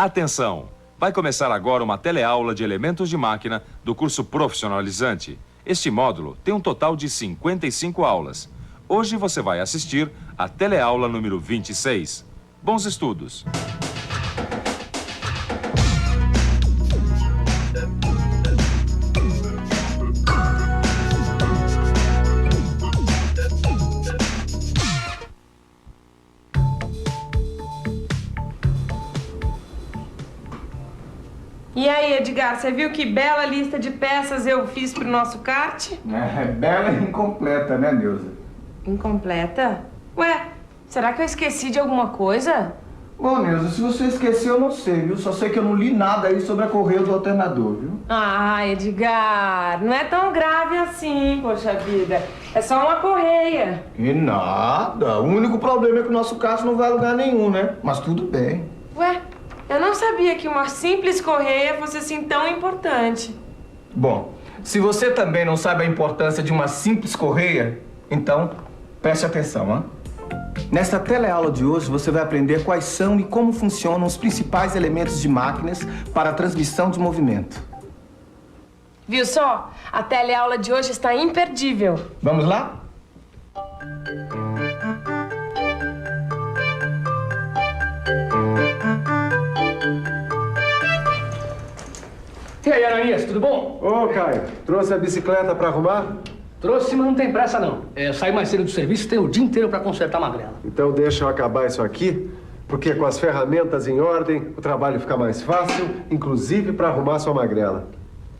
Atenção! Vai começar agora uma teleaula de elementos de máquina do curso profissionalizante. Este módulo tem um total de 55 aulas. Hoje você vai assistir a teleaula número 26. Bons estudos! E aí, Edgar, você viu que bela lista de peças eu fiz pro nosso kart? É bela e incompleta, né, Neuza? Incompleta? Ué, será que eu esqueci de alguma coisa? Bom, Neuza, se você esqueceu, eu não sei, viu? Só sei que eu não li nada aí sobre a correia do alternador, viu? Ah, Edgar, não é tão grave assim, poxa vida. É só uma correia. Que nada. O único problema é que o nosso kart não vai a lugar nenhum, né? Mas tudo bem. Ué, eu não sabia que uma simples correia fosse assim tão importante. Bom, se você também não sabe a importância de uma simples correia, então preste atenção, hein? Nesta teleaula de hoje você vai aprender quais são e como funcionam os principais elementos de máquinas para a transmissão de movimento. Viu só? A teleaula de hoje está imperdível. Vamos lá? E aí, Ananias, tudo bom? Ô, Caio, trouxe a bicicleta pra arrumar? Trouxe, mas não tem pressa, não. Eu saí mais cedo do serviço, tenho o dia inteiro pra consertar a magrela. Então deixa eu acabar isso aqui, porque com as ferramentas em ordem, o trabalho fica mais fácil, inclusive pra arrumar sua magrela.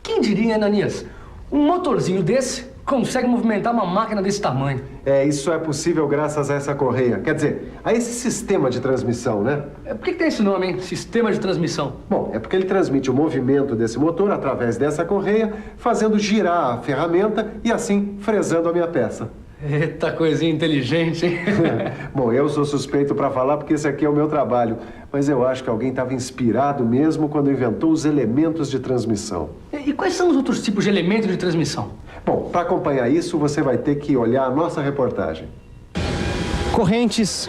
Quem diria, Ananias? Um motorzinho desse consegue movimentar uma máquina desse tamanho. Isso é possível graças a essa correia. Quer dizer, a esse sistema de transmissão, né? Por que tem esse nome, hein? Sistema de transmissão. Bom, é porque ele transmite o movimento desse motor através dessa correia, fazendo girar a ferramenta e assim fresando a minha peça. Eita, coisinha inteligente, hein? Bom, eu sou suspeito para falar porque esse aqui é o meu trabalho, mas eu acho que alguém estava inspirado mesmo quando inventou os elementos de transmissão. E quais são os outros tipos de elementos de transmissão? Bom, para acompanhar isso, você vai ter que olhar a nossa reportagem. Correntes,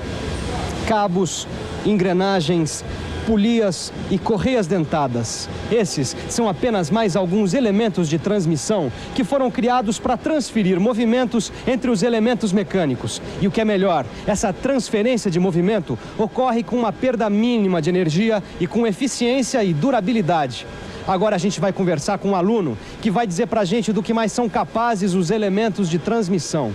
cabos, engrenagens, polias e correias dentadas. Esses são apenas mais alguns elementos de transmissão que foram criados para transferir movimentos entre os elementos mecânicos. E o que é melhor, essa transferência de movimento ocorre com uma perda mínima de energia e com eficiência e durabilidade. Agora a gente vai conversar com um aluno que vai dizer pra gente do que mais são capazes os elementos de transmissão.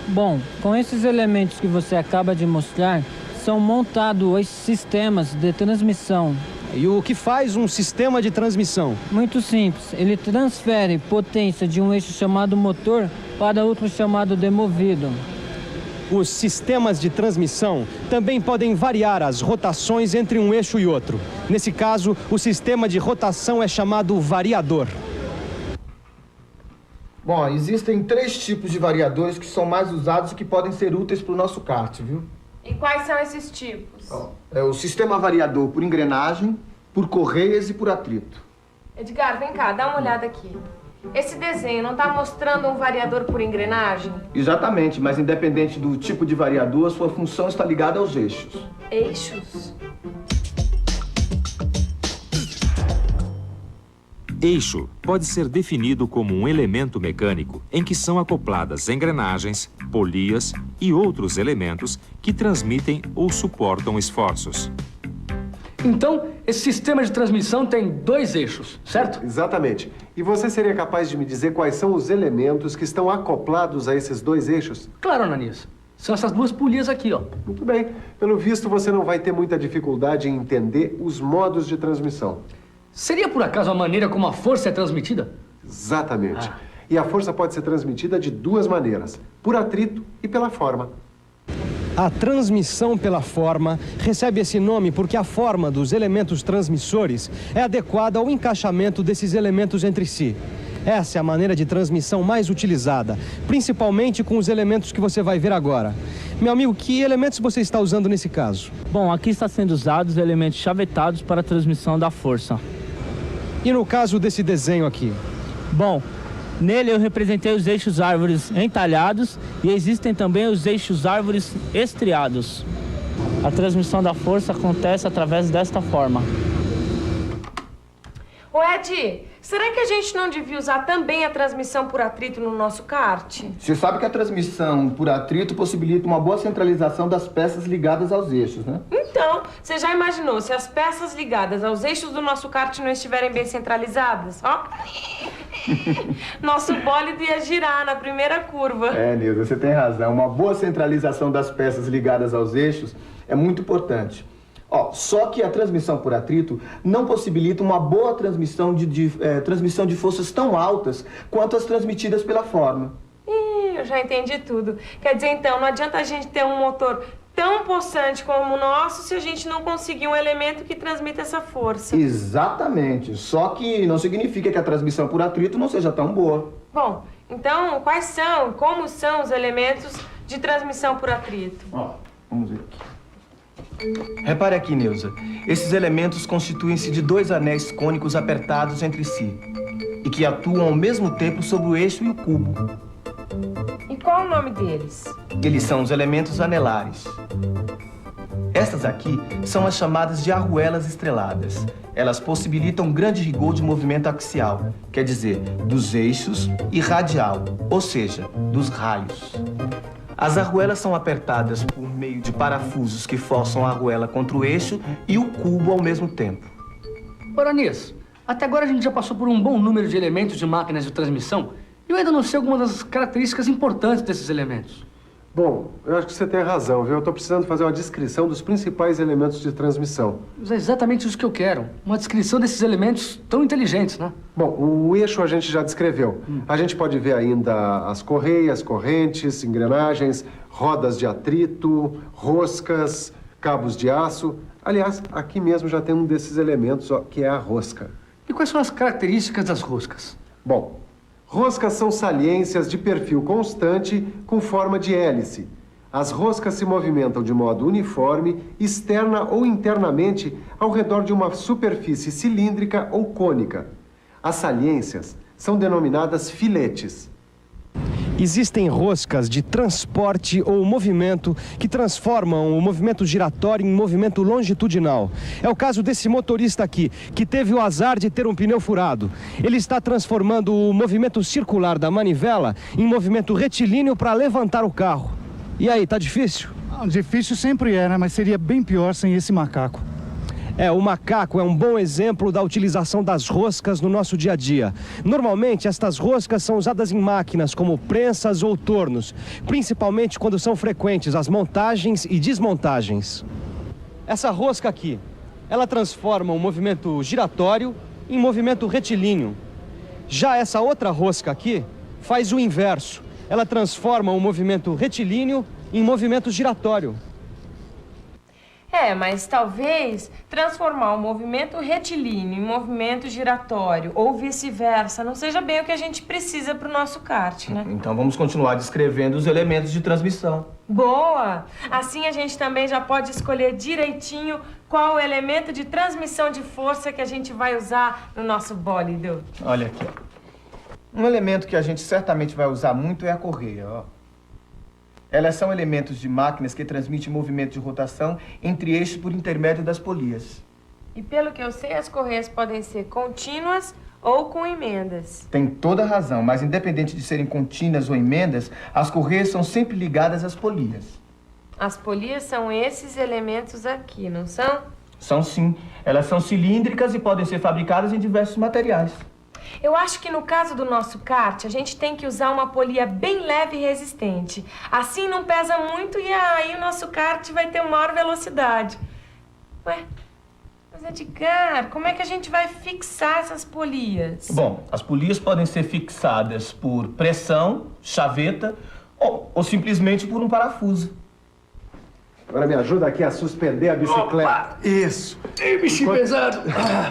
Bom, com esses elementos que você acaba de mostrar, são montados os sistemas de transmissão. E o que faz um sistema de transmissão? Muito simples, ele transfere potência de um eixo chamado motor para outro chamado de movido. Os sistemas de transmissão também podem variar as rotações entre um eixo e outro. Nesse caso, o sistema de rotação é chamado variador. Bom, existem 3 tipos de variadores que são mais usados e que podem ser úteis para o nosso kart, viu? E quais são esses tipos? É o sistema variador por engrenagem, por correias e por atrito. Edgar, vem cá, dá uma olhada aqui. Esse desenho não está mostrando um variador por engrenagem? Exatamente, mas independente do tipo de variador, sua função está ligada aos eixos. Eixos? Eixo pode ser definido como um elemento mecânico em que são acopladas engrenagens, polias e outros elementos que transmitem ou suportam esforços. Então, esse sistema de transmissão tem 2 eixos, certo? Exatamente. E você seria capaz de me dizer quais são os elementos que estão acoplados a esses 2 eixos? Claro, Ananias. São essas 2 polias aqui, ó. Muito bem. Pelo visto, você não vai ter muita dificuldade em entender os modos de transmissão. Seria por acaso a maneira como a força é transmitida? Exatamente. E a força pode ser transmitida de 2 maneiras, por atrito e pela forma. A transmissão pela forma recebe esse nome porque a forma dos elementos transmissores é adequada ao encaixamento desses elementos entre si. Essa é a maneira de transmissão mais utilizada, principalmente com os elementos que você vai ver agora. Meu amigo, que elementos você está usando nesse caso? Bom, aqui está sendo usados elementos chavetados para a transmissão da força. E no caso desse desenho aqui? Bom, nele eu representei os eixos árvores entalhados e existem também os eixos árvores estriados. A transmissão da força acontece através desta forma. Ô, Ed, será que a gente não devia usar também a transmissão por atrito no nosso kart? Você sabe que a transmissão por atrito possibilita uma boa centralização das peças ligadas aos eixos, né? Então, você já imaginou se as peças ligadas aos eixos do nosso kart não estiverem bem centralizadas? Ó, nosso bólido ia girar na primeira curva. É, Nilda, você tem razão. Uma boa centralização das peças ligadas aos eixos é muito importante. Ó, só que a transmissão por atrito não possibilita uma boa transmissão transmissão de forças tão altas quanto as transmitidas pela forma. Ih, eu já entendi tudo. Quer dizer, então, não adianta a gente ter um motor tão possante como o nosso se a gente não conseguir um elemento que transmita essa força. Exatamente. Só que não significa que a transmissão por atrito não seja tão boa. Bom, então, como são os elementos de transmissão por atrito? Ó, vamos ver aqui. Repare aqui, Neuza. Esses elementos constituem-se de dois anéis cônicos apertados entre si e que atuam ao mesmo tempo sobre o eixo e o cubo. E qual o nome deles? Eles são os elementos anelares. Estas aqui são as chamadas de arruelas estreladas. Elas possibilitam grande rigor de movimento axial, quer dizer, dos eixos, e radial, ou seja, dos raios. As arruelas são apertadas por meio de parafusos que forçam a arruela contra o eixo e o cubo ao mesmo tempo. Ora, Ananias, até agora a gente já passou por um bom número de elementos de máquinas de transmissão e eu ainda não sei algumas das características importantes desses elementos. Bom, eu acho que você tem razão, viu? Eu estou precisando fazer uma descrição dos principais elementos de transmissão. Mas é exatamente isso que eu quero. Uma descrição desses elementos tão inteligentes, né? Bom, o eixo a gente já descreveu. A gente pode ver ainda as correias, correntes, engrenagens, rodas de atrito, roscas, cabos de aço. Aliás, aqui mesmo já tem um desses elementos, ó, que é a rosca. E quais são as características das roscas? Bom, roscas são saliências de perfil constante com forma de hélice. As roscas se movimentam de modo uniforme, externa ou internamente, ao redor de uma superfície cilíndrica ou cônica. As saliências são denominadas filetes. Existem roscas de transporte ou movimento que transformam o movimento giratório em movimento longitudinal. É o caso desse motorista aqui, que teve o azar de ter um pneu furado. Ele está transformando o movimento circular da manivela em movimento retilíneo para levantar o carro. E aí, tá difícil? Difícil sempre é, né? Mas seria bem pior sem esse macaco. O macaco é um bom exemplo da utilização das roscas no nosso dia a dia. Normalmente, estas roscas são usadas em máquinas como prensas ou tornos, principalmente quando são frequentes as montagens e desmontagens. Essa rosca aqui, ela transforma o movimento giratório em movimento retilíneo. Já essa outra rosca aqui faz o inverso. Ela transforma o movimento retilíneo em movimento giratório. Mas talvez transformar o movimento retilíneo em movimento giratório ou vice-versa não seja bem o que a gente precisa para o nosso kart, né? Então vamos continuar descrevendo os elementos de transmissão. Boa! Assim a gente também já pode escolher direitinho qual o elemento de transmissão de força que a gente vai usar no nosso bólido. Olha aqui, ó. Um elemento que a gente certamente vai usar muito é a correia, ó. Elas são elementos de máquinas que transmitem movimento de rotação entre eixos por intermédio das polias. E pelo que eu sei, as correias podem ser contínuas ou com emendas. Tem toda a razão, mas independente de serem contínuas ou emendas, as correias são sempre ligadas às polias. As polias são esses elementos aqui, não são? São sim. Elas são cilíndricas e podem ser fabricadas em diversos materiais. Eu acho que no caso do nosso kart, a gente tem que usar uma polia bem leve e resistente. Assim não pesa muito e aí o nosso kart vai ter maior velocidade. Ué, mas Edgar, como é que a gente vai fixar essas polias? Bom, as polias podem ser fixadas por pressão, chaveta ou simplesmente por um parafuso. Agora me ajuda aqui a suspender a bicicleta. Opa! Isso. Ei, bichinho pesado!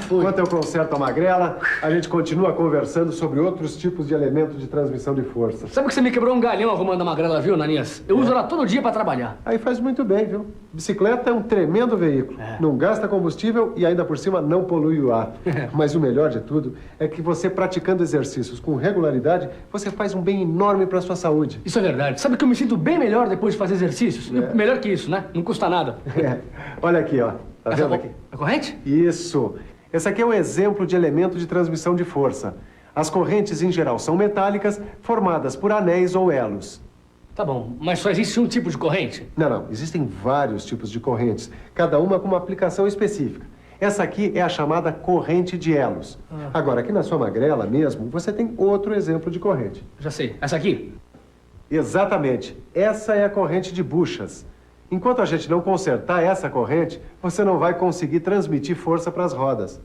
Foi. Enquanto eu conserto a magrela, a gente continua conversando sobre outros tipos de elementos de transmissão de força. Sabe que você me quebrou um galhão arrumando a magrela, viu, Ananias? Eu uso ela todo dia pra trabalhar. Aí faz muito bem, viu? Bicicleta é um tremendo veículo. Não gasta combustível e ainda por cima não polui o ar. Mas o melhor de tudo é que você praticando exercícios com regularidade, você faz um bem enorme pra sua saúde. Isso é verdade. Sabe que eu me sinto bem melhor depois de fazer exercícios? Melhor que isso, né? Não custa nada. Olha aqui, ó. Tá vendo aqui? A corrente? Isso. Esse aqui é um exemplo de elemento de transmissão de força. As correntes, em geral, são metálicas, formadas por anéis ou elos. Tá bom, mas só existe um tipo de corrente? Não. Existem vários tipos de correntes, cada uma com uma aplicação específica. Essa aqui é a chamada corrente de elos. Agora, aqui na sua magrela mesmo, você tem outro exemplo de corrente. Já sei. Essa aqui? Exatamente. Essa é a corrente de buchas. Enquanto a gente não consertar essa corrente, você não vai conseguir transmitir força para as rodas.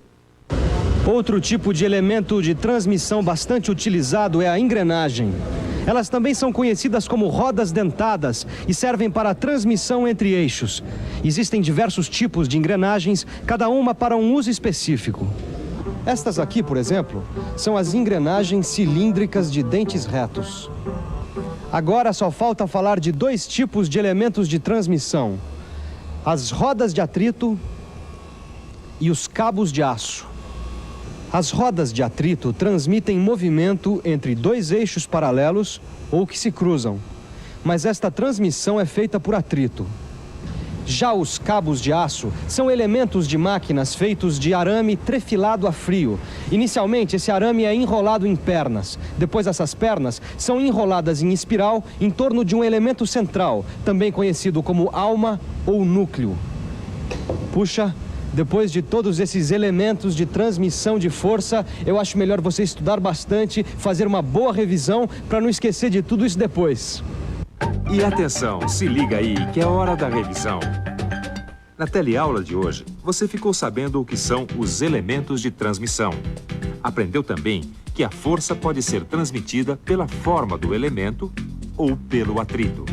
Outro tipo de elemento de transmissão bastante utilizado é a engrenagem. Elas também são conhecidas como rodas dentadas e servem para a transmissão entre eixos. Existem diversos tipos de engrenagens, cada uma para um uso específico. Estas aqui, por exemplo, são as engrenagens cilíndricas de dentes retos. Agora só falta falar de dois tipos de elementos de transmissão: as rodas de atrito e os cabos de aço. As rodas de atrito transmitem movimento entre dois eixos paralelos ou que se cruzam, mas esta transmissão é feita por atrito. Já os cabos de aço são elementos de máquinas feitos de arame trefilado a frio. Inicialmente, esse arame é enrolado em pernas. Depois, essas pernas são enroladas em espiral em torno de um elemento central, também conhecido como alma ou núcleo. Puxa, depois de todos esses elementos de transmissão de força, eu acho melhor você estudar bastante, fazer uma boa revisão para não esquecer de tudo isso depois. E atenção, se liga aí que é hora da revisão. Na teleaula de hoje, você ficou sabendo o que são os elementos de transmissão. Aprendeu também que a força pode ser transmitida pela forma do elemento ou pelo atrito.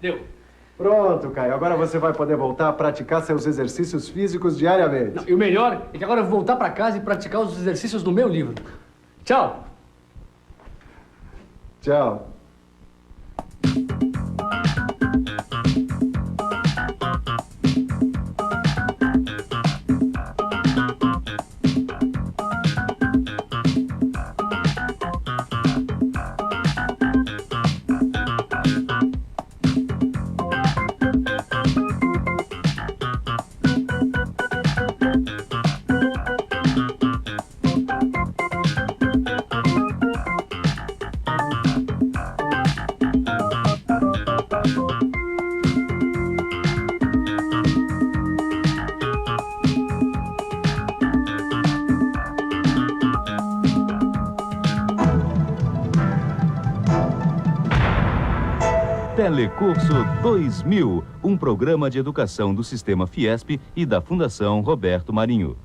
Deu. Pronto, Caio. Agora você vai poder voltar a praticar seus exercícios físicos diariamente. Não, e o melhor é que agora eu vou voltar para casa e praticar os exercícios do meu livro. Tchau! Tchau. Telecurso 2000, um programa de educação do Sistema Fiesp e da Fundação Roberto Marinho.